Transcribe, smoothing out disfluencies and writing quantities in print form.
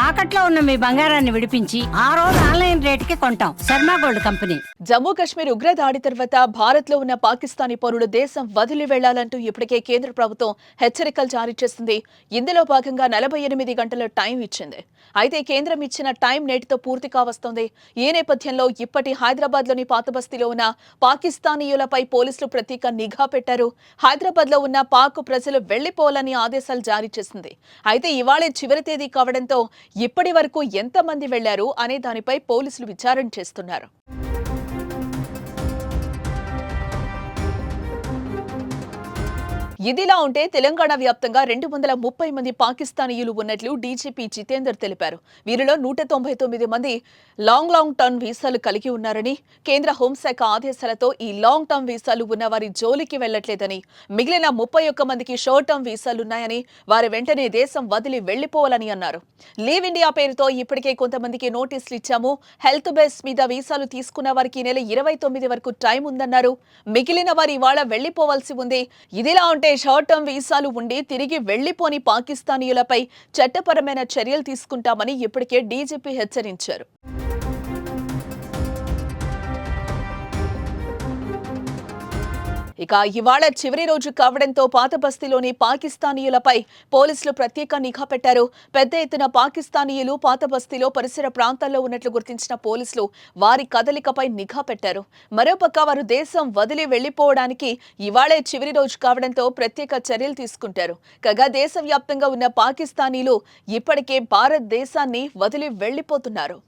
తాకట్లో ఉన్న మీ బంగారాన్ని విడిపించి ఆ రోజు ఆన్లైన్ రేటుకి కొంటాం. Sharma gold company. జమ్మూ కాశ్మీర్ ఉగ్రదాడి తర్వాత భారత్ లో ఉన్న పాకిస్తానీ పౌరులు దేశం వదిలి వెళ్లాలంటూ ఇప్పటికే కేంద్ర ప్రభుత్వం హెచ్చరికలు జారీ చేసింది. ఇందులో భాగంగా 48 గంటల టైం ఇచ్చింది. అయితే కేంద్రం ఇచ్చిన టైం నేటితో పూర్తి కావస్తోంది. ఈ నేపథ్యంలో ఇప్పటి హైదరాబాద్ లోని పాత బస్తీలో ఉన్న పాకిస్తానీయులపై పోలీసులు ప్రత్యేక నిఘా పెట్టారు. హైదరాబాద్ లో ఉన్న పాక్ ప్రజలు వెళ్లిపోవాలని ఆదేశాలు జారీ చేసింది. అయితే ఇవాళే చివరి తేదీ కావడంతో ఇప్పటి వరకు ఎంతమంది వెళ్లారు అనే దానిపై పోలీసులు విచారణ చేస్తున్నారు. ఇదిలా ఉంటే తెలంగాణ వ్యాప్తంగా 230 మంది పాకిస్తానీయులు ఉన్నట్లు డీజీపీ జితేందర్ తెలిపారు. వీరిలో 199 మంది లాంగ్ టర్మ్ వీసాలు కలిగి ఉన్నారని, కేంద్ర హోంశాఖ ఆదేశాలతో ఈ లాంగ్ టర్మ్ వీసాలు ఉన్న వారి జోలికి వెళ్లట్లేదని, మిగిలిన 31 మందికి షార్ట్ టర్మ్ వీసాలున్నాయని, వారి వెంటనే దేశం వదిలి వెళ్లిపోవాలని అన్నారు. లీవ్ ఇండియా పేరుతో ఇప్పటికే కొంతమందికి నోటీసులు ఇచ్చాము. హెల్త్ బేస్ మీద వీసాలు తీసుకున్న వారికి నెల 29 వరకు టైం ఉందన్నారు. మిగిలిన వారు ఇవాళ వెళ్లిపోవాల్సి ఉంది. ఇదిలా ఉంటే షార్ట్ టర్మ్ వీసాలు ఉండి తిరిగి వెళ్లిపోని పాకిస్తానీయులపై చట్టపరమైన చర్యలు తీసుకుంటామని ఇప్పటికే డీజీపీ హెచ్చరించారు. ఇక ఇవాళ చివరి రోజు కావడంతో పాత బస్తీలోని పాకిస్తానీయులపై పోలీసులు ప్రత్యేక నిఘా పెట్టారు. పెద్ద ఎత్తున పాకిస్తానీయులు పాత బస్తీలో పరిసర ప్రాంతాల్లో ఉన్నట్లు గుర్తించిన పోలీసులు వారి కదలికపై నిఘా పెట్టారు. మరోపక్క వారు దేశం వదిలి వెళ్లిపోవడానికి ఇవాళే చివరి రోజు కావడంతో ప్రత్యేక చర్యలు తీసుకుంటారు. కాగా దేశవ్యాప్తంగా ఉన్న పాకిస్తానీలు ఇప్పటికే భారతదేశాన్ని వదిలి వెళ్లిపోతున్నారు.